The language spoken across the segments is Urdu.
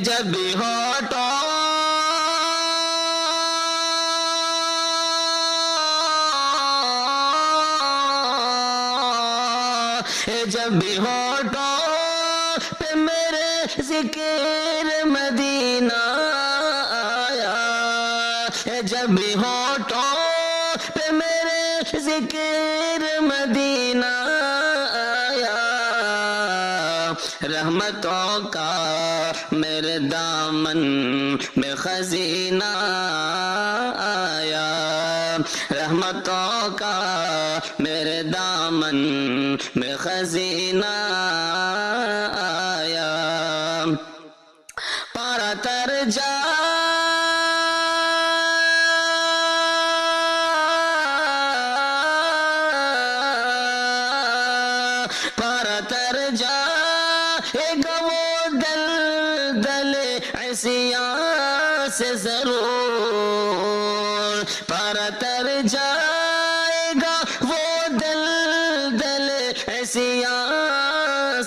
جب بھی ہوٹو جب بھی ہوٹو پہ میرے ذکر مدینہ آیا، جب بھی ہوٹو پہ میرے ذکر مدینہ آیا، رحمتوں کا میرے دامن میں خزینہ آیا، رحمتوں کا میرے دامن میں خزینہ آیا، پارا تر جا پارا تر جا گا وہ دل عصیاں سے ضرور، پارا تر جائے گا وہ دل عصیاں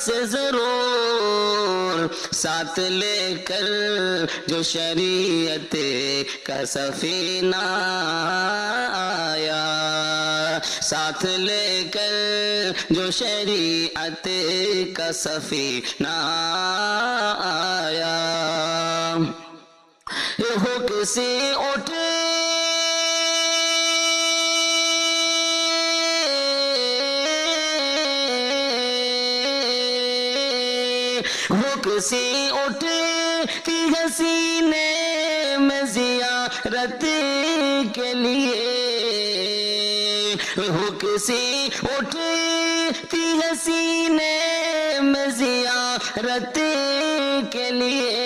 سے ضرور، ساتھ لے کر جو شریعت کا سفینہ آیا، ساتھ لے کر جو شریعت کا سفینہ آیا، ہو کسی اٹھے وہ کسی اٹھے کی حسینے میں زیارت کے لیے، وہ کسی اٹھے کی حسینے میں زیارت کے لیے،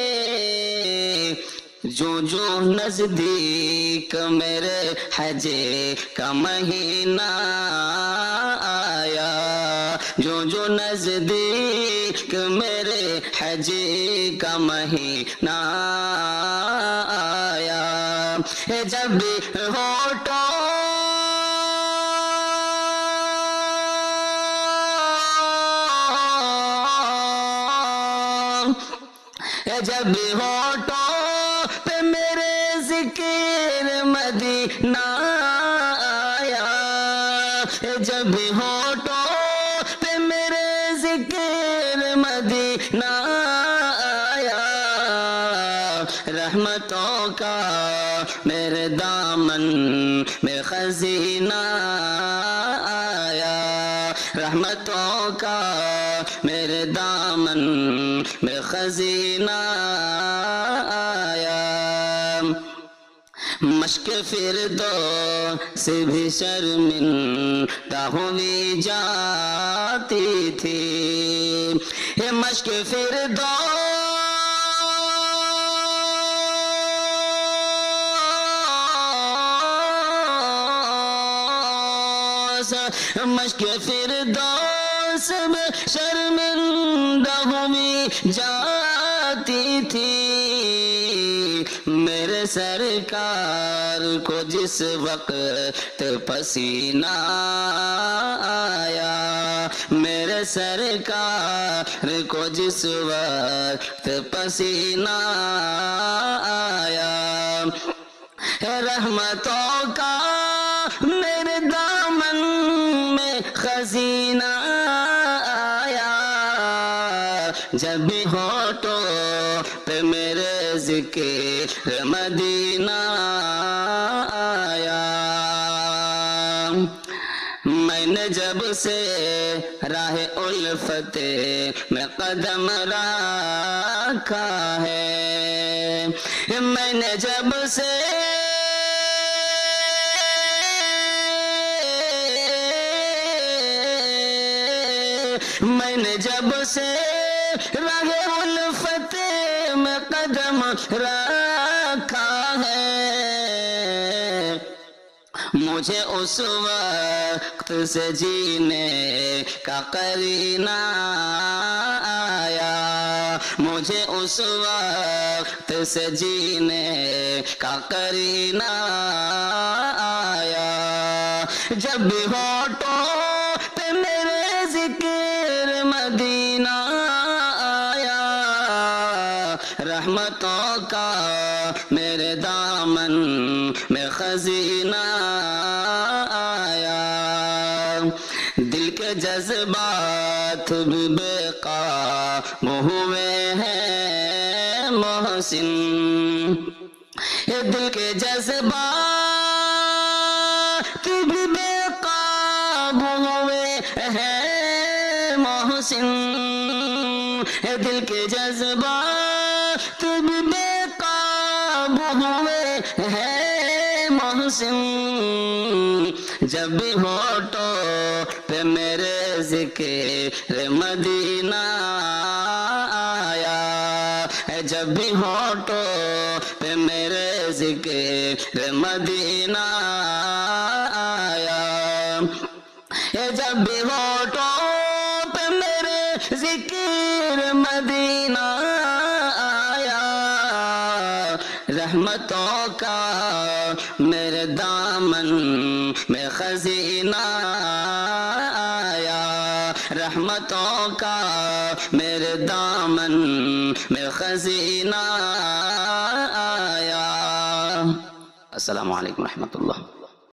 جو نزدیک میرے حج کا مہینہ آیا، جو نزدیک میرے حج کا مہینہ آیا، جب بھی ہوٹو جب بھی ہوٹو پہ میرے ذکر مدینہ آیا، جب بھی ہوٹو پہ میرے ذکر مدینہ آیا، رحمتوں کا میرے دامن میں خزینہ آیا، رحمتوں کا میرے دامن میں خزینہ آیا، مشق فردوس سے بھی شرمندہ ہوئی جاتی تھی، یہ مشق فردوس مشق فردوس میں شرمندہ ہوئی جاتی تھی، میرے سرکار کو جس وقت پسینہ آیا، میرے سرکار کو جس وقت پسینہ آیا، رحمتوں کا میرے دامن میں خزینہ آیا، جب بھی ہوٹو پہ میرے ذکر مدینہ آیا، میں نے جب سے راہ الفت میں قدم رکھا ہے، میں نے جب سے میں نے جب سے راہ الفت میں قدم رکھا ہے، مجھے اس وقت سے جینے کا قرینہ آیا، مجھے اس وقت سے جینے کا قرینہ آیا، جب بھی ہوٹو پہ میرے ذکر مدینہ آیا، رحمتوں کا میرے دامن میں خزینہ آیا، دل کے جذبات بھی بے قابو ہوئے ہیں محسن، یہ دل کے جذبات بھی بے قابو ہوئے ہیں محسن، یہ دل کے جذبات بھی بے قابو ہوئے ہیں محسن، جب بھی ہونٹوں پہ میرے ذکر مدینہ آیا، جب بھی ہونٹوں پہ میرے ذکر مدینہ آیا، جب بھی ہونٹوں پہ میرے ذکر مدینہ آیا، رحمتوں کا میرے دامن میں خزینہ آیا، رحمتوں کا میرے دامن میں خزینہ آیا۔ السلام علیکم ورحمۃ اللہ۔